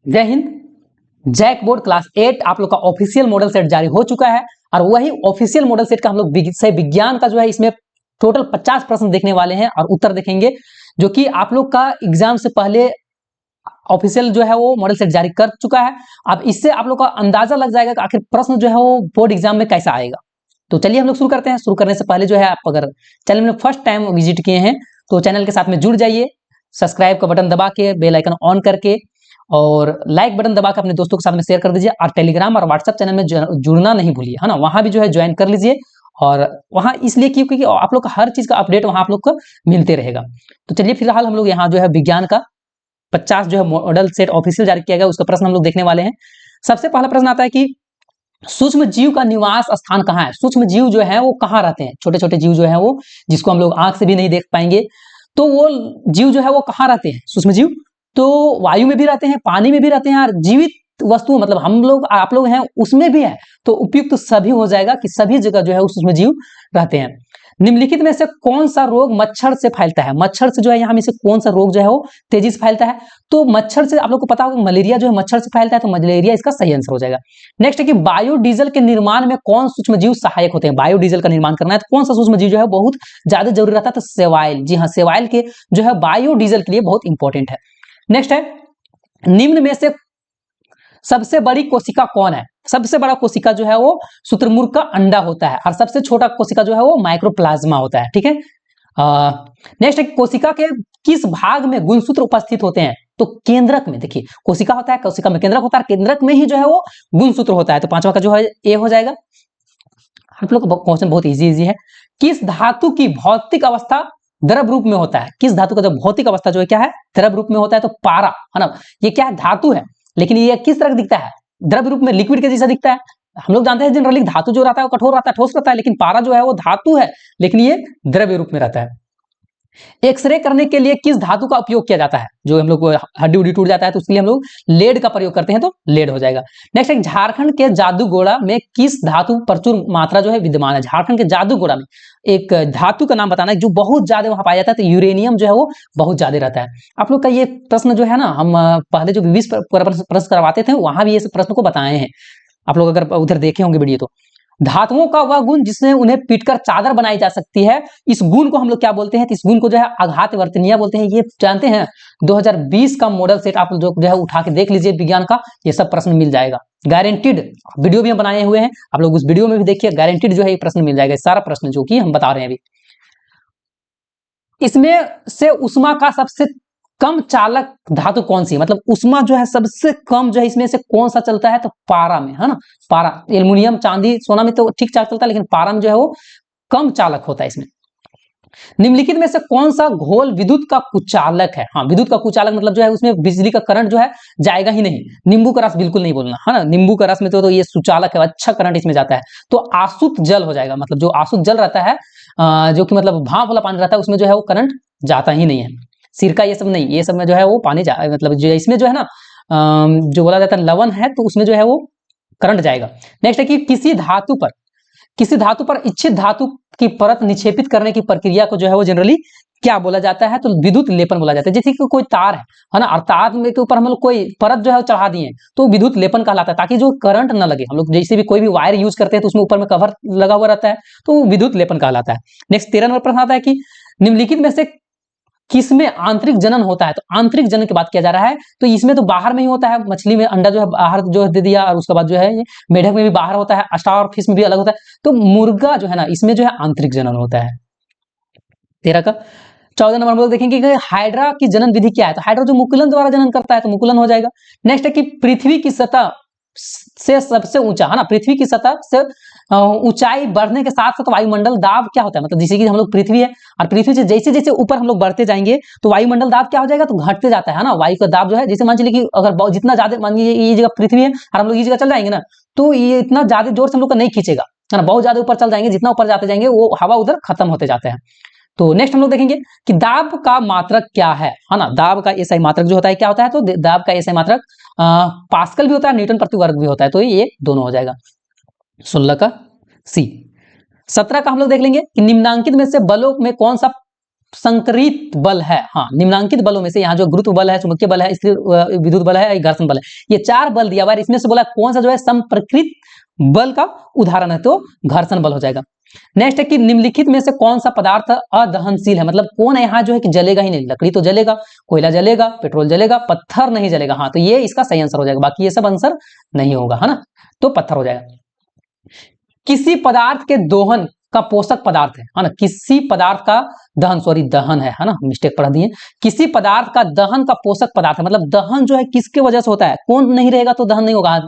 जय Hind. JAC board class 8 आप लोग का ऑफिशियल मॉडल सेट जारी हो चुका है और वही ऑफिशियल मॉडल सेट का हम लोग विषय विज्ञान का जो है इसमें टोटल 50 प्रश्न देखने वाले हैं और उत्तर देखेंगे, जो कि आप लोग का एग्जाम से पहले ऑफिशियल जो है वो मॉडल सेट जारी कर चुका है। अब इससे आप लोग का अंदाजा लग जाएगा कि आखिर प्रश्न जो है वो बोर्ड एग्जाम में कैसा आएगा। तो चलिए हम लोग शुरू करते हैं। शुरू करने से पहले जो है आप अगर चैनल में फर्स्ट टाइम विजिट किए हैं तो चैनल के साथ में जुड़ जाइए, सब्सक्राइब का बटन दबा के बेल आइकन ऑन करके और लाइक बटन दबा के अपने दोस्तों के साथ में शेयर कर दीजिए और टेलीग्राम और व्हाट्सएप चैनल में जुड़ना नहीं भूलिए, है ना। वहां भी जो है ज्वाइन कर लीजिए और वहां इसलिए क्योंकि आप लोग का हर चीज का अपडेट वहां आप लोग को मिलते रहेगा। तो चलिए फिलहाल हम लोग यहाँ जो है विज्ञान का 50 जो है मॉडल सेट ऑफिशियल जारी किया गया उसका प्रश्न हम लोग देखने वाले हैं। सबसे पहला प्रश्न आता है कि सूक्ष्म जीव का निवास स्थान कहाँ है। सूक्ष्म जीव जो है वो कहाँ रहते हैं, छोटे छोटे जीव जो है वो जिसको हम लोग आंख से भी नहीं देख पाएंगे, तो वो जीव जो है वो कहाँ रहते हैं। सूक्ष्म जीव तो वायु में भी रहते हैं, पानी में भी रहते हैं और जीवित वस्तु मतलब हम लोग आप लोग हैं उसमें भी है। तो उपयुक्त सभी हो जाएगा कि सभी जगह जो है सूक्ष्म जीव रहते हैं। निम्नलिखित में से कौन सा रोग मच्छर से फैलता है। मच्छर से जो है यहाँ में से कौन सा रोग जो है वो तेजी से फैलता है। तो मच्छर से आप लोग को पता होगा मलेरिया जो है मच्छर से फैलता है, तो मलेरिया इसका सही आंसर हो जाएगा। नेक्स्ट है कि बायोडीजल के निर्माण में कौन सूक्ष्म जीव सहायक होते हैं। बायोडीजल का निर्माण करना है तो कौन सा सूक्ष्म जीव जो है बहुत ज्यादा जरूरी रहता है, तो सेवाइल। जी हाँ, सेवाइल के जो है बायोडीजल के लिए बहुत इंपॉर्टेंट है। नेक्स्ट है निम्न में से सबसे बड़ी कोशिका कौन है। सबसे बड़ा कोशिका जो है वो शुतुरमुर्ग का अंडा होता है और सबसे छोटा कोशिका जो है वो माइक्रोप्लाज्मा होता है, ठीक है। नेक्स्ट है कोशिका के किस भाग में गुणसूत्र उपस्थित होते हैं। तो केंद्रक में। देखिए कोशिका होता है, कोशिका में केंद्रक होता है, केंद्रक में ही जो है वो गुणसूत्र होता है। तो पांचवा का जो है ए हो जाएगा। आप लोग का क्वेश्चन बहुत इजी है। किस धातु की भौतिक अवस्था द्रव रूप में होता है। किस धातु का जो भौतिक अवस्था जो है क्या है, द्रव रूप में होता है। तो पारा, है ना। ये क्या है, धातु है, लेकिन ये किस तरह दिखता है, द्रव रूप में, लिक्विड के जैसा दिखता है। हम लोग जानते हैं जनरली धातु जो रहता है वो कठोर रहता है, ठोस रहता है, लेकिन पारा जो है वो धातु है लेकिन ये द्रव्य रूप में रहता है। एक्सरे करने के लिए किस धातु का उपयोग किया जाता है। जो हम लोग हड्डी उड्डी टूट जाता है तो उसके लिए हम लोग लेड का प्रयोग करते हैं, तो लेड हो जाएगा। नेक्स्ट है झारखंड के जादूगोड़ा में किस धातु प्रचुर मात्रा जो है विद्यमान है। झारखंड के जादूगोड़ा में एक धातु का नाम बताना है जो बहुत ज्यादा वहां पाया जाता है। तो यूरेनियम जो है वो बहुत ज्यादा रहता है। आप लोग का ये प्रश्न जो है ना, हम पहले जो 20 प्रश्न करवाते थे वहां भी ये प्रश्न को बताए हैं। आप लोग अगर उधर देखे होंगे वीडियो तो धातुओं का वह गुण जिससे उन्हें पीटकर चादर बनाई जा सकती है, इस गुण को हम लोग क्या बोलते हैं। तो इस गुण को जो है आघात वर्तनीय बोलते हैं। ये जानते हैं 2020 का मॉडल सेट आप जो है उठा के देख लीजिए विज्ञान का, ये सब प्रश्न मिल जाएगा गारंटीड। वीडियो भी हम बनाए हुए हैं, आप लोग उस वीडियो में भी देखिए, गारंटीड जो है ये प्रश्न मिल जाएगा, सारा प्रश्न जो कि हम बता रहे हैं अभी। इसमें से उष्मा का सबसे कम चालक धातु कौन सी है। मतलब उष्मा जो है सबसे कम जो है इसमें से कौन सा चलता है, तो पारा में, है ना। पारा, एल्युमिनियम चांदी सोना में तो ठीक ठाक चलता है, लेकिन पारा में जो है वो कम चालक होता है इसमें। निम्नलिखित में से कौन सा घोल विद्युत का कुचालक है। हाँ, विद्युत का कुचालक मतलब जो है उसमें बिजली का करंट जो है जाएगा ही नहीं। नींबू का रस बिल्कुल नहीं बोलना, है ना। नींबू का रस में तो ये सुचालक है, अच्छा करंट इसमें जाता है। तो आसुत जल हो जाएगा। मतलब जो आसुत जल रहता है जो कि मतलब भाप वाला पानी रहता है उसमें जो है वो करंट जाता ही नहीं है। सिरका ये सब नहीं, ये सब में जो है वो पानी मतलब जो इसमें जो है ना जो बोला जाता है लवण है तो उसमें जो है वो करंट जाएगा। नेक्स्ट है कि किसी धातु पर इच्छित धातु की परत निक्षेपित करने की प्रक्रिया को जो है वो जनरली क्या बोला जाता है, तो विद्युत लेपन बोला जाता है। जैसे कि कोई तार है ना, और तार में के ऊपर हम लोग कोई परत जो है चढ़ा दिए तो विद्युत लेपन कहलाता है, ताकि जो करंट न लगे। हम लोग जैसे भी कोई भी वायर यूज करते हैं तो उसमें ऊपर में कवर लगा हुआ रहता है, तो विद्युत लेपन कहलाता है। नेक्स्ट 13 नंबर प्रश्न आता है कि निम्नलिखित में से किसमें आंतरिक जनन होता है। तो आंतरिक जनन की बात किया जा रहा है, तो इसमें तो बाहर में ही होता है। मछली में अंडा जो है बाहर जो है दे दिया, और उसके बाद जो है ये मेढक में भी बाहर होता है, स्टार फिश में भी अलग होता है। तो मुर्गा जो है ना इसमें जो है आंतरिक जनन होता है। 13 का 14 नंबर हम लोग देखेंगे कि हाइड्रा की जनन विधि क्या है। तो हाइड्रा जो मुकुलन द्वारा जनन करता है तो मुकुलन हो जाएगा। नेक्स्ट है कि पृथ्वी की सतह से सबसे ऊंचा, है ना, पृथ्वी की सतह से ऊंचाई बढ़ने के साथ साथ वायुमंडल दाब क्या होता है। मतलब जैसे कि हम लोग पृथ्वी है और पृथ्वी से जैसे जैसे ऊपर हम लोग बढ़ते जाएंगे तो वायुमंडल दाब क्या हो जाएगा, तो घटते जाता है ना। वायु का दाब जो है, जैसे मान चलिए कि अगर जितना ज्यादा मान लीजिए ये जगह पृथ्वी है और हम लोग ये जगह चल जाएंगे ना, तो ये इतना ज्यादा जोर से हम लोग को नहीं खींचेगा, है ना। बहुत ज्यादा ऊपर चल जाएंगे, जितना ऊपर जाते जाएंगे वो हवा उधर खत्म होते जाते हैं। तो नेक्स्ट हम लोग देखेंगे कि दाब का मात्रक क्या है ना। दाब का एसआई मात्रक जो होता है क्या होता है, तो दाब का एसआई मात्रक पास्कल भी होता है, न्यूटन प्रति वर्ग भी होता है। तो ये दोनों हो जाएगा। 16 का सी। 17 का हम लोग देख लेंगे कि निम्नांकित में से बलों में कौन सा संकरित बल है। हाँ, निम्नांकित बलों में से यहाँ जो गुरुत्व बल है, चुंबकीय बल है, इसलिए विद्युत बल है, घर्षण बल है, ये 4 बल दिया हुआ है। इसमें से बोला कौन सा जो है संप्रकृत बल का उदाहरण है, तो घर्षण बल हो जाएगा। नेक्स्ट है कि निम्नलिखित में से कौन सा पदार्थ अदहनशील है, मतलब कौन है यहाँ जो है कि जलेगा ही नहीं। लकड़ी तो जलेगा, कोयला जलेगा, पेट्रोल जलेगा, पत्थर नहीं जलेगा। हाँ, तो ये इसका सही आंसर हो जाएगा, बाकी ये सब आंसर नहीं होगा, है ना, तो पत्थर हो जाएगा। किसी पदार्थ के दोहन का पोषक पदार्थ है ना, किसी पदार्थ का दहन, सॉरी दहन है ना, मिस्टेक पढ़ा दिए। किसी पदार्थ का दहन का पोषक पदार्थ है, मतलब दहन जो है किसके वजह से होता है, कौन नहीं रहेगा तो दहन नहीं होगा।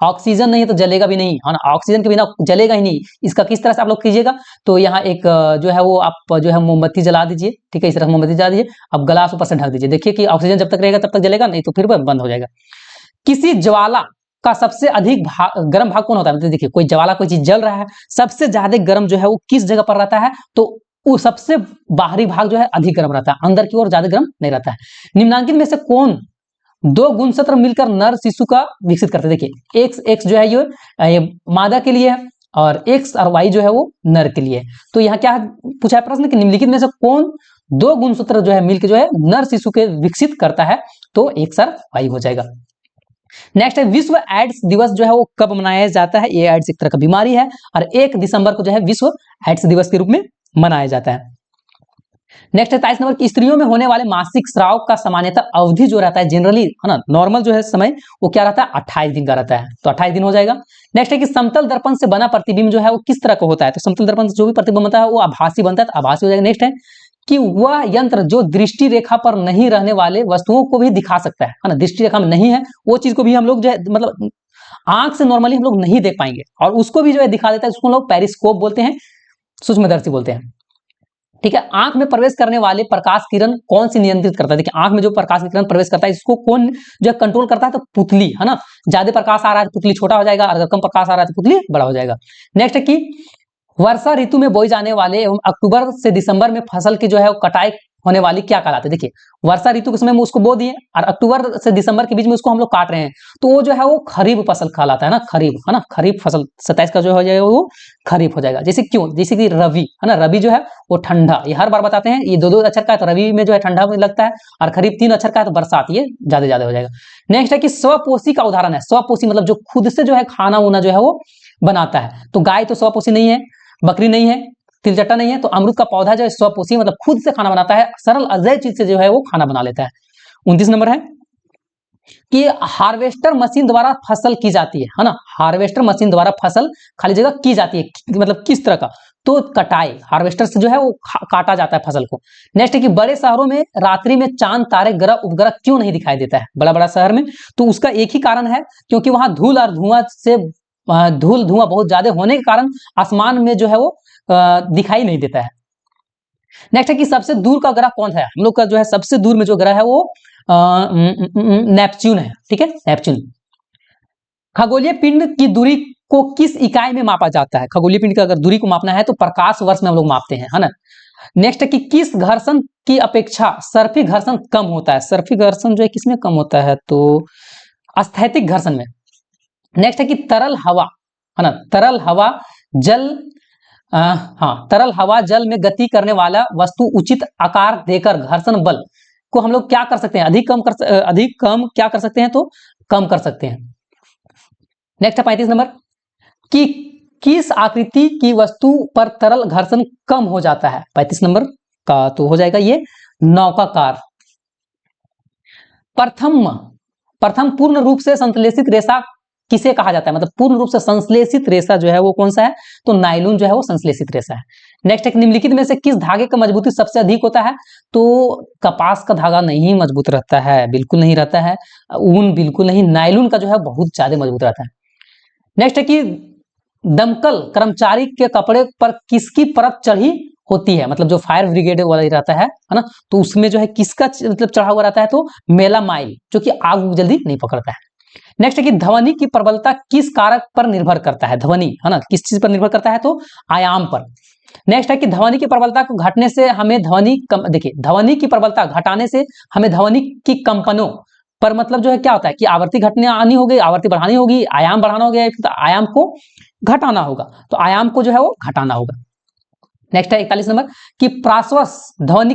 ऑक्सीजन नहीं है तो जलेगा भी नहीं, है ना, ऑक्सीजन के बिना जलेगा ही नहीं। इसका किस तरह से आप लोग कीजिएगा, तो यहाँ एक जो है वो आप जो है मोमबत्ती जला दीजिए, ठीक है, इस तरह मोमबत्ती जला दीजिए, अब ग्लास ऊपर से ढक दीजिए, देखिए कि ऑक्सीजन जब तक रहेगा तब तक जलेगा, नहीं तो फिर बंद हो जाएगा। किसी ज्वाला का सबसे अधिक गर्म भाग कौन होता है, देखिए कोई ज्वाला, कोई चीज जल रहा है, सबसे ज्यादा गर्म जो है वो किस जगह पर रहता है, तो वो सबसे बाहरी भाग जो है अधिक गर्म रहता है, अंदर की ओर ज्यादा गर्म नहीं रहता है। निम्नांकित में से कौन 2 गुणसूत्र मिलकर नर शिशु का विकसित करते हैं, देखिए एक्स जो है ये मादा के लिए है और एक्स और वाई जो है वो नर के लिए। तो यहाँ क्या पूछा है प्रश्न कि निम्नलिखित में से कौन 2 गुणसूत्र जो है मिलकर जो है नर शिशु के विकसित करता है, तो एक्स और वाई हो जाएगा। नेक्स्ट है विश्व एड्स दिवस जो है वो कब मनाया जाता है, ये एड्स एक तरह का बीमारी है और 1 दिसंबर को जो है विश्व एड्स दिवस के रूप में मनाया जाता है। नेक्स्ट है 23 नंबर की स्त्रियों में होने वाले मासिक स्राव का सामान्यतः अवधि जो रहता है जनरली, है ना, नॉर्मल जो है समय वो क्या रहता है 28 दिन का रहता है, तो 28 दिन हो जाएगा। नेक्स्ट है कि समतल दर्पण से बना प्रतिबिंब जो है वो किस तरह का होता है, तो समतल दर्पण से जो भी प्रतिबिंब बनता है वो आभासी बनता है, तो आभासी हो जाएगा। नेक्स्ट है कि वह यंत्र जो दृष्टि रेखा पर नहीं रहने वाले वस्तुओं को भी दिखा सकता है ना, दृष्टि रेखा में नहीं है वो चीज को भी हम लोग जो है मतलब आंख से नॉर्मली हम लोग नहीं देख पाएंगे और उसको भी जो है दिखा देता है, उसको लोग पेरिस्कोप बोलते हैं, सूक्ष्मदर्शी बोलते हैं, ठीक है। आंख में प्रवेश करने वाले प्रकाश किरण कौन सी नियंत्रित करता है, देखिए आंख में जो प्रकाश किरण प्रवेश करता है इसको कौन जो है कंट्रोल करता है, तो पुतली, है ना, ज्यादा प्रकाश आ रहा है तो पुतली छोटा हो जाएगा, अगर कम प्रकाश आ रहा है तो पुतली बड़ा हो जाएगा। नेक्स्ट है कि वर्षा ऋतु में बोई जाने वाले एवं अक्टूबर से दिसंबर में फसल की जो है वो कटाई होने वाली क्या कहलाते हैं, देखिए वर्षा ऋतु के समय में उसको बो दिए और अक्टूबर से दिसंबर के बीच में उसको हम लोग काट रहे हैं, तो वो जो है वो खरीफ फसल कहलाता है ना, खरीफ, है ना, खरीफ फसल 27 का जो हो जाएगा वो खरीफ हो जाएगा। जैसे क्यों, जैसे कि रवि, है ना, रवि जो है वो ठंडा, ये हर बार बताते हैं, ये 2 अक्षर का है तो रवि में जो है ठंडा लगता है, और खरीफ 3 अक्षर का है तो बरसात, ये ज्यादा हो जाएगा। नेक्स्ट है कि स्वपोषी का उदाहरण है, स्वपोषी मतलब जो खुद से जो है खाना उना जो है वो बनाता है, तो गाय तो स्वपोषी नहीं है, बकरी नहीं है, तिलचट्टा नहीं है, तो अमरूद का पौधा जो है स्वपोषी मतलब खुद से खाना बनाता है, सरल अजय चीज से जो है वो खाना बना लेता है। 29 नंबर है कि हार्वेस्टर मशीन द्वारा फसल की जाती है ना, हार्वेस्टर मशीन द्वारा फसल खाली जगह की जाती है, मतलब किस तरह का, तो कटाई, हार्वेस्टर से जो है वो काटा जाता है फसल को। नेक्स्ट है कि बड़े शहरों में रात्रि में चांद तारे ग्रह उपग्रह क्यों नहीं दिखाई देता है, बड़ा शहर में, तो उसका एक ही कारण है, क्योंकि वहां धूल और धुआं से धुआं बहुत ज्यादा होने के कारण आसमान में जो है वो दिखाई नहीं देता है। नेक्स्ट है कि सबसे दूर का ग्रह कौन है, हम लोग का जो है सबसे दूर में जो ग्रह है वो नेपच्यून है, ठीक है, नेपच्यून। खगोलीय पिंड की दूरी को किस इकाई में मापा जाता है, खगोलीय पिंड की अगर दूरी को मापना है तो प्रकाश वर्ष में हम लोग मापते हैं, है ना। नेक्स्ट है कि किस घर्षण की अपेक्षा सर्फी घर्षण कम होता है, सर्फी घर्षण जो है किसमें कम होता है, तो अस्थैतिक घर्षण में। नेक्स्ट है कि तरल हवा, है ना, तरल हवा जल तरल हवा जल में गति करने वाला वस्तु उचित आकार देकर घर्षण बल को हम लोग क्या कर सकते हैं, अधिक कम क्या कर सकते हैं, तो कम कर सकते हैं। नेक्स्ट है 35 नंबर कि किस आकृति की वस्तु पर तरल घर्षण कम हो जाता है, 35 नंबर का तो हो जाएगा ये नौकाकार। प्रथम पूर्ण रूप से संश्लेषित रेशा किसे कहा जाता है, मतलब पूर्ण रूप से संश्लेषित रेशा जो है वो कौन सा है, तो नायलॉन जो है वो संश्लेषित रेशा है। नेक्स्ट एक निम्नलिखित में से किस धागे का मजबूती सबसे अधिक होता है, तो कपास का धागा नहीं मजबूत रहता है, बिल्कुल नहीं रहता है, ऊन बिल्कुल नहीं, नायलॉन का जो है बहुत ज्यादा मजबूत रहता है। नेक्स्ट है कि दमकल कर्मचारी के कपड़े पर किसकी परत चढ़ी होती है, मतलब जो फायर ब्रिगेड वाला रहता है ना, तो उसमें जो है किसका मतलब चढ़ा हुआ रहता है, तो मेलामाइल, जो कि आग जल्दी नहीं पकड़ता है। नेक्स्ट है कि ध्वनि की प्रबलता किस कारक पर निर्भर करता है, ध्वनि, है ना, किस चीज पर निर्भर करता है, तो आयाम पर। नेक्स्ट है कि ध्वनि की प्रबलता को घटने से हमें देखिए ध्वनि की प्रबलता घटाने से हमें ध्वनि की कंपनों पर मतलब जो है क्या होता है कि आवृत्ति घटने आनी होगी, आवृत्ति बढ़ानी होगी, आयाम बढ़ाना होगा, तो आयाम को घटाना होगा, तो आयाम को जो है वो घटाना होगा। नेक्स्ट है 41 नंबर कि प्राश्वस ध्वनि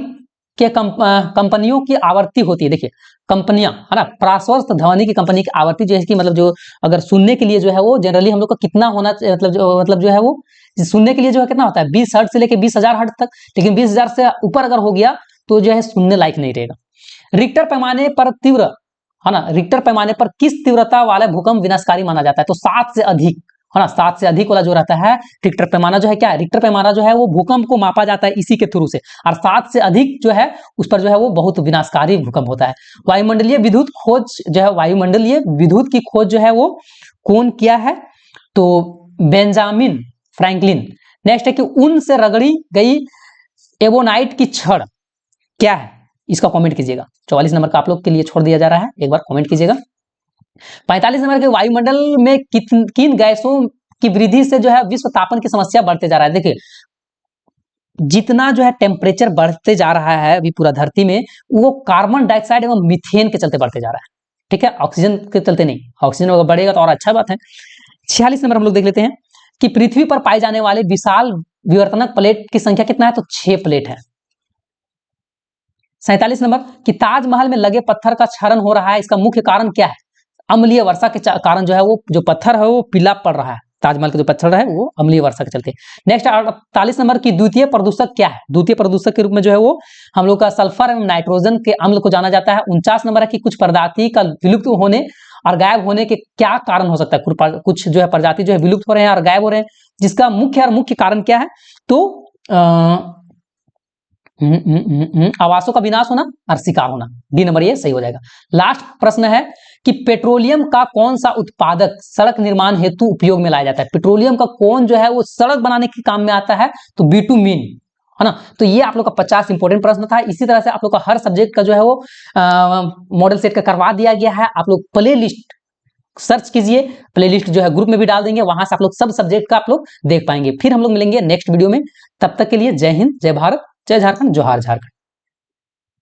के कंपनियों की आवृत्ति होती है। देखिए कंपनियां है ना, प्राश्वस्त ध्वनि की कंपनी की आवृत्ति जो है कि मतलब जो अगर सुनने के लिए जो है वो जनरली हम लोग को कितना होना मतलब जो है वो सुनने के लिए जो है कितना होता है 20 हर्ट्ज से लेके 20,000 हर्ट्ज तक, लेकिन 20,000 से ऊपर अगर हो गया तो जो है सुनने लायक नहीं रहेगा। रिक्टर पैमाने पर तीव्र है ना, रिक्टर पैमाने पर किस तीव्रता वाला भूकंप विनाशकारी माना जाता है? तो 7 से अधिक है ना, 7 से अधिक वाला जो रहता है रिक्टर पैमाना जो है क्या है, रिक्टर पैमाना जो है वो भूकंप को मापा जाता है इसी के थ्रू से, और 7 से अधिक जो है उस पर जो है वो बहुत विनाशकारी भूकंप होता है। वायुमंडलीय विद्युत खोज जो है, वायुमंडलीय विद्युत की खोज जो है वो कौन किया है? तो बेंजामिन फ्रैंकलिन। नेक्स्ट है कि ऊन से रगड़ी गई एबोनाइट की छड़ क्या है? इसका कमेंट कीजिएगा। 44 नंबर का आप लोग के लिए छोड़ दिया जा रहा है, एक बार कमेंट कीजिएगा। 45 नंबर के वायुमंडल में किन गैसों की वृद्धि से जो है विश्व तापन की समस्या बढ़ते जा रहा है? देखिए जितना जो है टेम्परेचर बढ़ते जा रहा है अभी पूरा धरती में, वो कार्बन डाइऑक्साइड एवं मीथेन के चलते बढ़ते जा रहा है, ठीक है, ऑक्सीजन के चलते नहीं। ऑक्सीजन अगर बढ़ेगा तो और अच्छा बात है। 46 नंबर हम लोग देख लेते हैं कि पृथ्वी पर पाए जाने वाले विशाल विवर्तनक प्लेट की संख्या कितना है? तो 6 प्लेट है। 47 नंबर कि ताजमहल में लगे पत्थर का क्षरण हो रहा है, इसका मुख्य कारण क्या है? अम्लीय वर्षा के कारण जो है वो जो पत्थर है वो पीला पड़ रहा है, ताजमहल के जो पत्थर है वो अम्लीय वर्षा के चलते। नेक्स्ट 48 नंबर की द्वितीय प्रदूषक क्या है? द्वितीय प्रदूषक के रूप में जो है वो हम लोग का सल्फर एवं नाइट्रोजन के अम्ल को जाना जाता है। 49 नंबर है कि कुछ प्रजाति का विलुप्त होने और गायब होने के क्या कारण हो सकता है? कुछ जो है प्रजाति जो है विलुप्त हो रहे हैं और गायब हो रहे हैं, जिसका मुख्य कारण क्या है? तो आवासों का विनाश होना और शिकार होना, डी नंबर ये सही हो जाएगा। लास्ट प्रश्न है कि पेट्रोलियम का कौन सा उत्पादक सड़क निर्माण हेतु उपयोग में लाया जाता है? पेट्रोलियम का कौन जो है वो सड़क बनाने के काम में आता है? तो बिटुमिन है ना। तो ये आप लोग का 50 इंपोर्टेंट प्रश्न था। इसी तरह से आप लोग का हर सब्जेक्ट का जो है वो मॉडल सेट का करवा दिया गया है। आप लोग प्ले लिस्ट सर्च कीजिए, प्ले लिस्ट जो है ग्रुप में भी डाल देंगे, वहां से आप लोग सब सब्जेक्ट का आप लोग देख पाएंगे। फिर हम लोग मिलेंगे नेक्स्ट वीडियो में, तब तक के लिए जय हिंद, जय भारत, जय झारखंड, जोहार झारखंड।